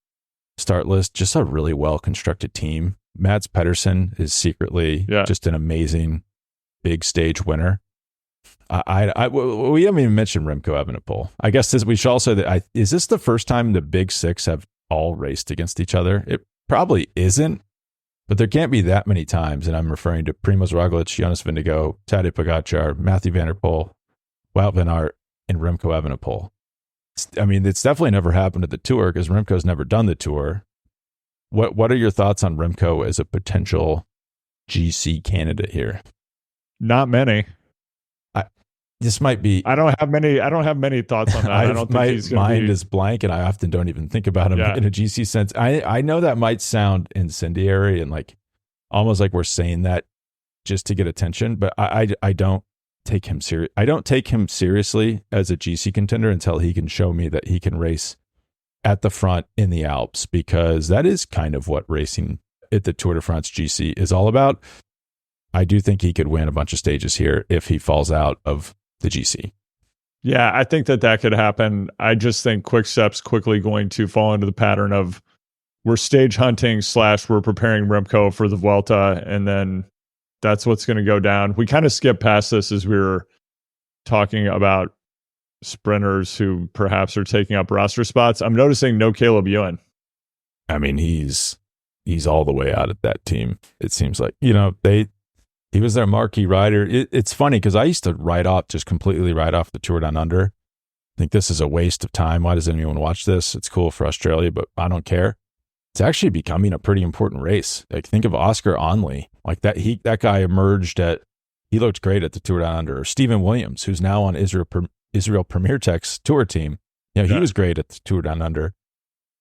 start list, just a really well constructed team. Mads Pedersen is secretly just an amazing big stage winner. We haven't even mentioned Remco Evenepoel. I guess we should also is this the first time the big six have all raced against each other? It probably isn't, but there can't be that many times. And I'm referring to Primoz Roglic, Jonas Vingegaard, Tadej Pogacar, Mathieu van der Poel, Wout van Aert, and Remco Evenepoel. It's definitely never happened at the tour because Remco's never done the tour. What are your thoughts on Remco as a potential GC candidate here? Not many. This might be. I don't have many thoughts on that. I don't think my he's mind is blank, and I often don't even think about him in a GC sense. I know that might sound incendiary and almost like we're saying that just to get attention, but I don't take him serious. I don't take him seriously as a GC contender until he can show me that he can race at the front in the Alps, because that is kind of what racing at the Tour de France GC is all about. I do think he could win a bunch of stages here if he falls out of the GC. Yeah, I think that could happen. I just think Quick-Step's quickly going to fall into the pattern of we're stage hunting / we're preparing Remco for the Vuelta, and then that's what's going to go down. We kind of skipped past this as we were talking about sprinters who perhaps are taking up roster spots. I'm noticing no Caleb Ewan. He's all the way out of that team. It seems like, he was their marquee rider. It's funny because I used to completely write off the Tour Down Under. I think this is a waste of time. Why does anyone watch this? It's cool for Australia, but I don't care. It's actually becoming a pretty important race. Think of Oscar Onley. That guy emerged he looked great at the Tour Down Under. Or Stephen Williams, who's now on Israel Premier Tech's tour team. He was great at the Tour Down Under.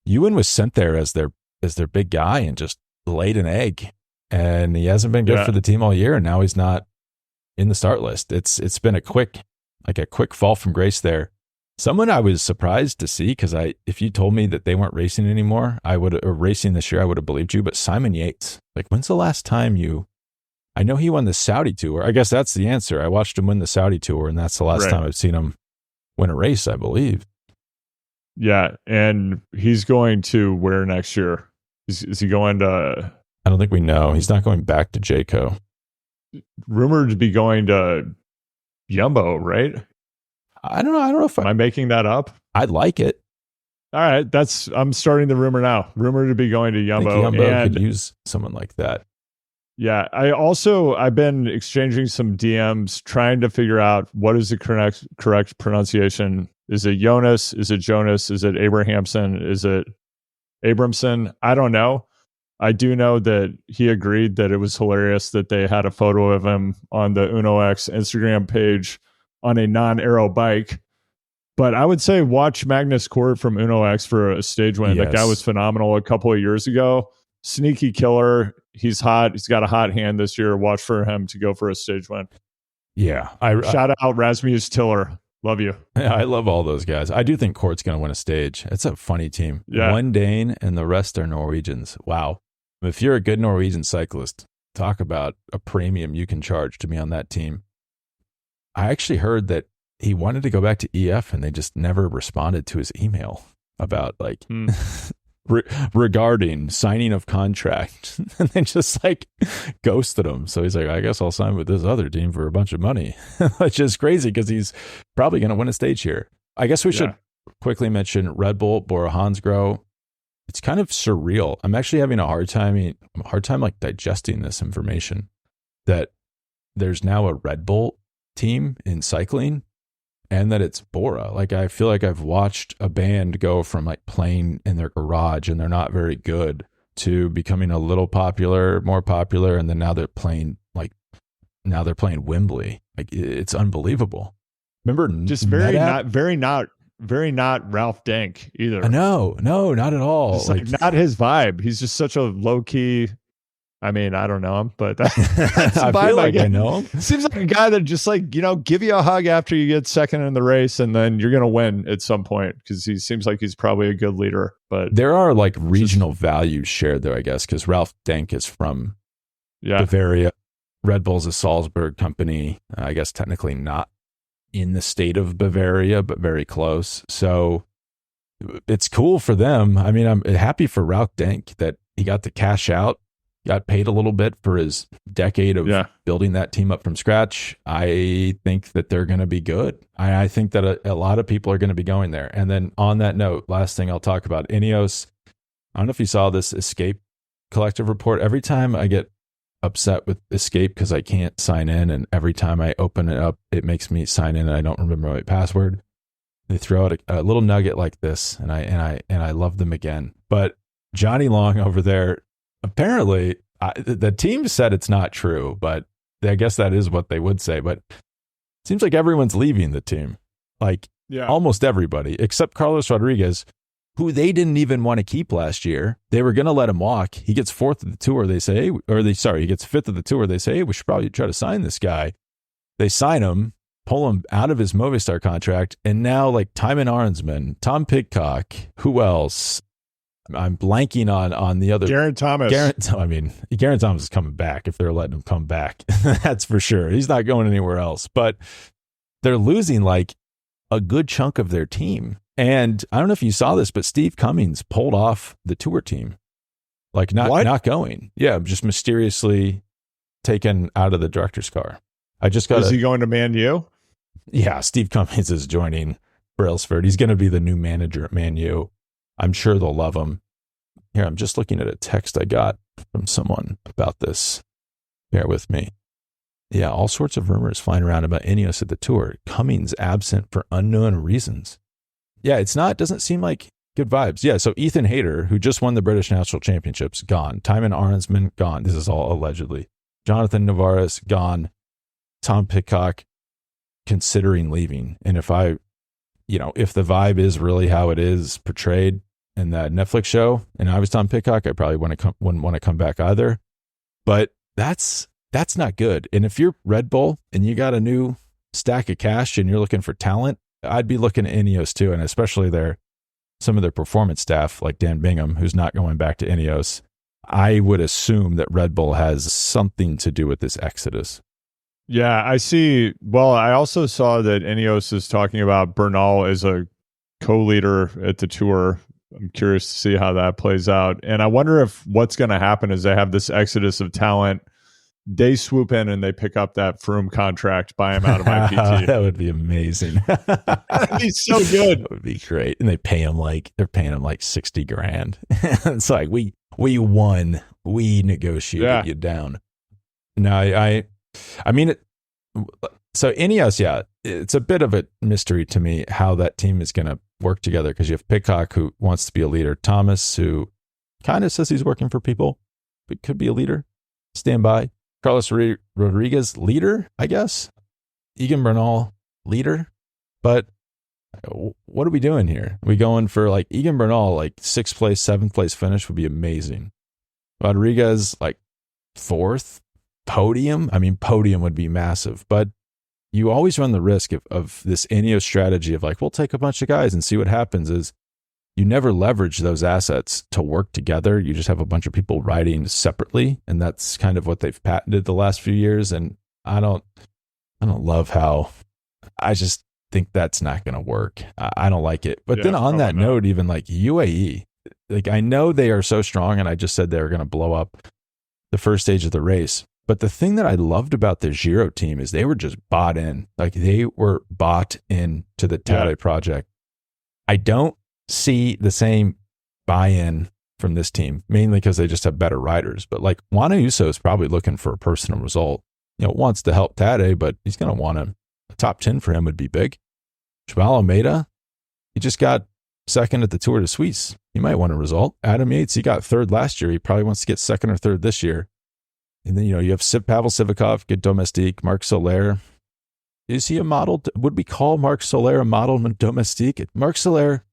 Ewan was sent there as their big guy and just laid an egg. And he hasn't been good for the team all year, and now he's not in the start list. It's been a quick fall from grace there. Someone I was surprised to see, because if you told me that they weren't racing anymore, racing this year, I would have believed you. But Simon Yates, when's the last time I know he won the Saudi Tour. I guess that's the answer. I watched him win the Saudi Tour, and that's the last time I've seen him win a race, I believe. Yeah, and he's going to where next year? Is he going to... I don't think we know. He's not going back to Jayco. Rumored to be going to Jumbo, right? I don't know. I don't know if Am I making that up? I'd like it. All right, I'm starting the rumor now. Rumored to be going to Jumbo. I think Jumbo could use someone like that. Yeah, I've been exchanging some DMs trying to figure out what is the correct pronunciation. Is it Jonas? Is it Jonas? Is it Abrahamson? Is it Abramson? I don't know. I do know that he agreed that it was hilarious that they had a photo of him on the UnoX Instagram page on a non-aero bike. But I would say watch Magnus Kort from UnoX for a stage win. Yes. That guy was phenomenal a couple of years ago. Sneaky killer. He's hot. He's got a hot hand this year. Watch for him to go for a stage win. Yeah. Shout out Rasmus Tiller. Love you. Yeah, I love all those guys. I do think Kort's going to win a stage. It's a funny team. Yeah. One Dane and the rest are Norwegians. Wow. If you're a good Norwegian cyclist, talk about a premium you can charge to be on that team. I actually heard that he wanted to go back to EF and they just never responded to his email about regarding signing of contract, and then just like ghosted him. So he's like, I guess I'll sign with this other team for a bunch of money, which is crazy because he's probably going to win a stage here. I guess we should quickly mention Red Bull, Bora Hansgrohe. It's kind of surreal. I'm actually having a hard time like digesting this information that there's now a Red Bull team in cycling and that it's Bora. Like, I feel like I've watched a band go from like playing in their garage and they're not very good to becoming a little popular, more popular. And then now they're playing Wembley. Like, it's unbelievable. Remember, just very not Ralph Denk either. No, not at all. Just like not his vibe. He's just such a low key. I mean, I don't know him, but that's I feel like I know him. Seems like a guy that just like, give you a hug after you get second in the race, and then you're gonna win at some point because he seems like he's probably a good leader. But there are like regional values shared there, I guess, because Ralph Denk is from Bavaria. Red Bull's a Salzburg company. I guess technically not in the state of Bavaria, but very close. So it's cool for them. I mean, I'm happy for Ralph Denk that he got to cash out, got paid a little bit for his decade of building that team up from scratch. I think that they're going to be good. I think that a lot of people are going to be going there. And then on that note, last thing I'll talk about, Ineos. I don't know if you saw this Escape collective report. Every time I get upset with Escape because I can't sign in, and every time I open it up, it makes me sign in and I don't remember my password. They throw out a little nugget like this, and I love them again. But Johnny Long over there, apparently, the team said it's not true, but I guess that is what they would say. But it seems like everyone's leaving the team, like almost everybody except Carlos Rodriguez, who they didn't even want to keep last year. They were going to let him walk. He gets fourth of the tour. They say, he gets fifth of the tour. They say, hey, we should probably try to sign this guy. They sign him, pull him out of his Movistar contract. And now like Tymon Arnsman, Tom Pidcock, who else? I'm blanking on the other. Geraint Thomas. Geraint Thomas is coming back if they're letting him come back. That's for sure. He's not going anywhere else. But they're losing like a good chunk of their team. And I don't know if you saw this, but Steve Cummings pulled off the tour team, like not going. Yeah, just mysteriously taken out of the director's car. Is he going to Man U? Yeah, Steve Cummings is joining Brailsford. He's going to be the new manager at Man U. I'm sure they'll love him. Here, I'm just looking at a text I got from someone about this. Bear with me. Yeah, all sorts of rumors flying around about Ineos at the tour. Cummings absent for unknown reasons. Yeah, it doesn't seem like good vibes. Yeah, so Ethan Hayter, who just won the British National Championships, gone. Tymon Arnsman, gone. This is all allegedly. Jonathan Navarez, gone. Tom Pidcock, considering leaving. And if the vibe is really how it is portrayed in that Netflix show, and I was Tom Pidcock, I probably wouldn't want to come back either. But that's not good. And if you're Red Bull and you got a new stack of cash and you're looking for talent, I'd be looking at Ineos too, and especially some of their performance staff, like Dan Bingham, who's not going back to Ineos. I would assume that Red Bull has something to do with this exodus. Yeah, I see. Well, I also saw that Ineos is talking about Bernal as a co-leader at the tour. I'm curious to see how that plays out. And I wonder if what's going to happen is they have this exodus of talent. They swoop in and they pick up that Froome contract, buy him out of my PT. That would be amazing. That'd be so good. That would be great. And they're paying him like $60,000. It's like, we won. We negotiated you down. No, I mean, so Ineos, it's a bit of a mystery to me how that team is going to work together, because you have Pidcock, who wants to be a leader, Thomas, who kind of says he's working for people, but could be a leader, stand by. Carlos Rodriguez, leader, I guess. Egan Bernal, leader. But what are we doing here? Are we going for like Egan Bernal, like 6th place, 7th place finish would be amazing. Rodriguez, like 4th, podium. I mean, podium would be massive. But you always run the risk of this Ineos strategy of like, we'll take a bunch of guys and see what happens. Is you never leverage those assets to work together. You just have a bunch of people riding separately. And that's kind of what they've patented the last few years. And I don't love how, I just think that's not going to work. I don't like it. But then on that note, even like UAE, like, I know they are so strong, and I just said they were going to blow up the first stage of the race. But the thing that I loved about the Giro team is they were just bought in. Like, they were bought in to the Tade project. I don't see the same buy-in from this team, mainly because they just have better riders. But like, Juan Ayuso is probably looking for a personal result. Wants to help Tade, but he's going to want a top 10 for him would be big. Joao Almeida, he just got second at the Tour de Suisse. He might want a result. Adam Yates, he got third last year. He probably wants to get second or third this year. And then, you have Pavel Sivakov, good domestique, Marc Soler. Is he a model? Would we call Marc Soler a model domestique? Marc Soler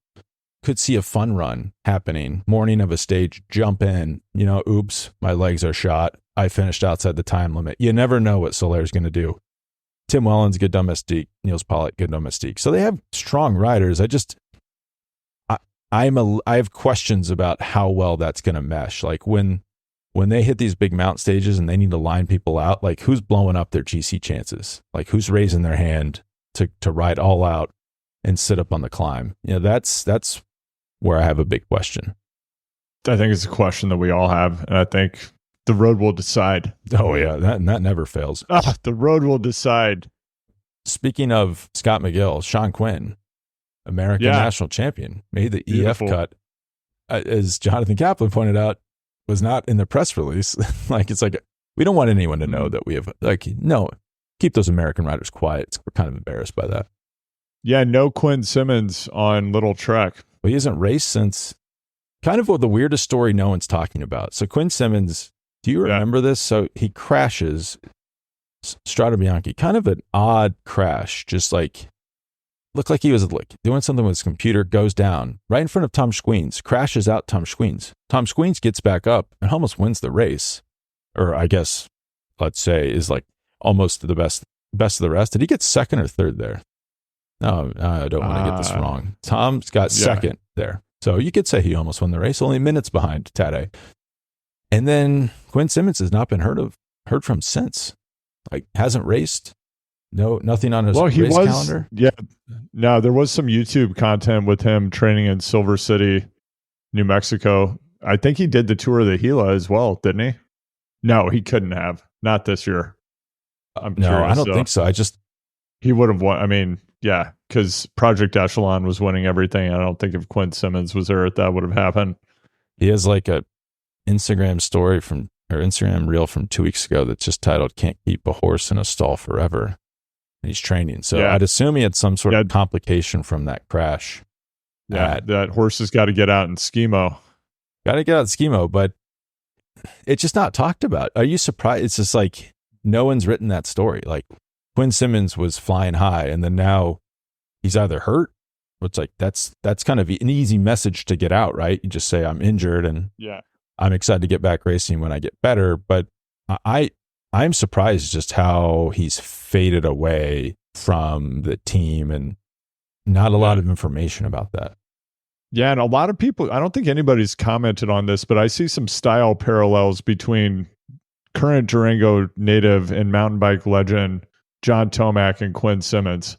could see a fun run happening, morning of a stage, jump in, oops, my legs are shot. I finished outside the time limit. You never know what Soler's going to do. Tim Wellens, good domestique. Niels Pollitt, good domestique. So they have strong riders. I have questions about how well that's going to mesh. Like, when they hit these big mount stages and they need to line people out, like, who's blowing up their GC chances? Like, who's raising their hand to ride all out and sit up on the climb? That's where I have a big question. I think it's a question that we all have, and I think the road will decide. Oh yeah, that never fails. The road will decide. Speaking of Scott McGill, Sean Quinn, American national champion, made the Beautiful. EF cut. As Jonathan Kaplan pointed out, was not in the press release. Like, it's like, we don't want anyone to know that we have, like, no, keep those American riders quiet. We're kind of embarrassed by that. Yeah, no Quinn Simmons on Little Trek. But he hasn't raced since, kind of the weirdest story no one's talking about. So Quinn Simmons, do you remember this? So he crashes Strade Bianche, kind of an odd crash, just like, looked like he was like doing something with his computer, goes down right in front of Tom Squeens, crashes out Tom Squeens. Tom Squeens gets back up and almost wins the race. Or I guess, let's say, is like almost the best of the rest. Did he get second or third there? No, I don't want to get this wrong. Tom's got second there. So you could say he almost won the race, only minutes behind Tade. And then Quinn Simmons has not been heard from since. Like, hasn't raced. No, nothing on his race calendar. Yeah. No, there was some YouTube content with him training in Silver City, New Mexico. I think he did the Tour of the Gila as well, didn't he? No, he couldn't have. Not this year. I don't think so. He would have won. I mean, yeah, because Project Echelon was winning everything. I don't think if Quinn Simmons was there, that would have happened. He has like a Instagram story or Instagram reel from 2 weeks ago that's just titled "Can't Keep a Horse in a Stall Forever." And he's training. So I'd assume he had some sort of complication from that crash. Yeah, that horse has got to get out in schemo. Got to get out in schemo, but it's just not talked about. Are you surprised? It's just like no one's written that story. Like, Quinn Simmons was flying high, and then now he's either hurt, or it's like that's kind of an easy message to get out, right? You just say, I'm injured and I'm excited to get back racing when I get better. But I'm surprised just how he's faded away from the team, and not a lot of information about that. Yeah, and a lot of people, I don't think anybody's commented on this, but I see some style parallels between current Durango native and mountain bike legend John Tomac and Quinn Simmons.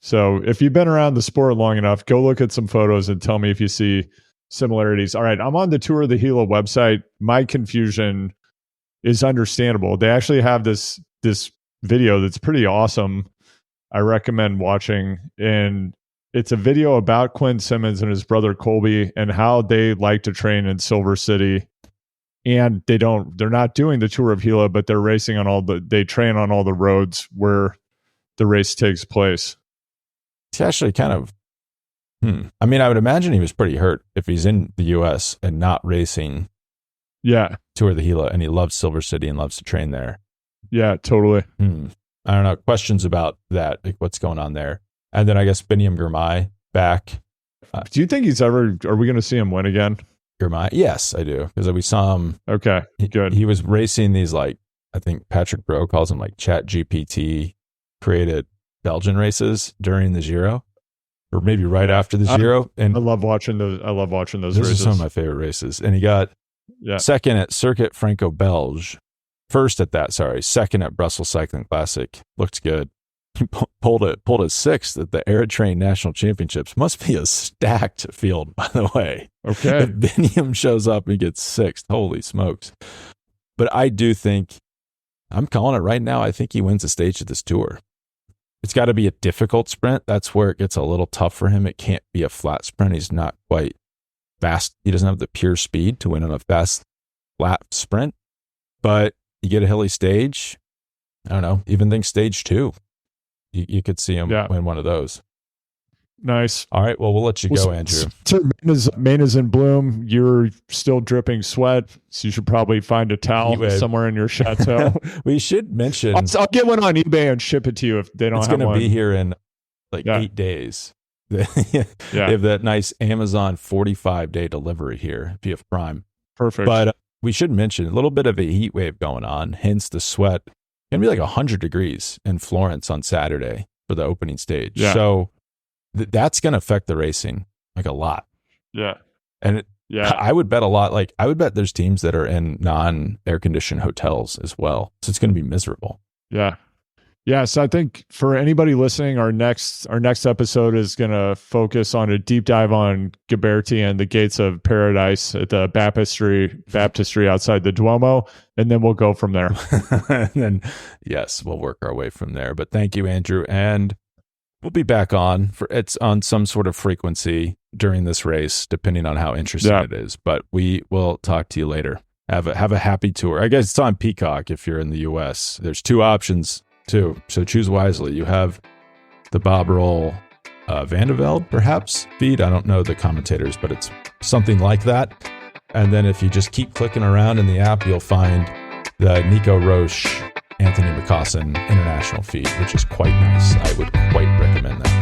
So if you've been around the sport long enough, go look at some photos and tell me if you see similarities. All right, I'm on the Tour of the Gila website. My confusion is understandable. They actually have this video that's pretty awesome. I recommend watching, and it's a video about Quinn Simmons and his brother Colby and how they like to train in Silver City. And they're not doing the Tour of Gila, but they're racing on they train on all the roads where the race takes place. It's actually kind of, I mean, I would imagine he was pretty hurt if he's in the US and not racing. Yeah. Tour of the Gila, and he loves Silver City and loves to train there. Yeah, totally. I don't know. Questions about that, like what's going on there. And then I guess Biniam Girmay back. Do you think are we going to see him win again? Girmay? Yes, I do. Because we saw him. Okay, good. He was racing these, like, I think Patrick Bro calls them like Chat GPT created Belgian races during the Giro, or maybe right after the Giro. And I love watching those. Those races. are some of my favorite races. And he got second at Circuit Franco-Belge. Second at Brussels Cycling Classic. Looked good. pulled a sixth at the Aerotrain National Championships. Must be a stacked field, by the way. Okay. If Biniam shows up and gets sixth, holy smokes. But I do think, I'm calling it right now, I think he wins a stage at this tour. It's got to be a difficult sprint. That's where it gets a little tough for him. It can't be a flat sprint. He's not quite fast. He doesn't have the pure speed to win on a fast flat sprint. But you get a hilly stage, I don't know, even think stage 2. You could see him win one of those. Nice. All right. Well, we'll let you go, Andrew. Main is in bloom. You're still dripping sweat, so you should probably find a towel somewhere in your chateau. We should mention. I'll get one on eBay and ship it to you if they don't have one. It's going to be here in 8 days. They have that nice Amazon 45-day delivery here if you have Prime. Perfect. But we should mention a little bit of a heat wave going on, hence the sweat. It's going to be 100 degrees in Florence on Saturday for the opening stage. Yeah. So that's going to affect the racing a lot. Yeah. And I would bet a lot. I would bet there's teams that are in non-air conditioned hotels as well. So it's going to be miserable. Yeah. Yeah. So I think for anybody listening, our next episode is going to focus on a deep dive on Ghiberti and the Gates of Paradise at the baptistry outside the Duomo. And then we'll go from there. And then, yes, we'll work our way from there. But thank you, Andrew. And we'll be back on it's on some sort of frequency during this race, depending on how interesting it is. But we will talk to you later. Have a happy tour. I guess it's on Peacock if you're in the US. There's 2 options too, so choose wisely. You have the Bob Roll Van de Velde, perhaps, feed. I don't know the commentators, but it's something like that. And then if you just keep clicking around in the app, you'll find the Nico Roche, Anthony McCaussin international feed, which is quite nice. I would quite recommend that.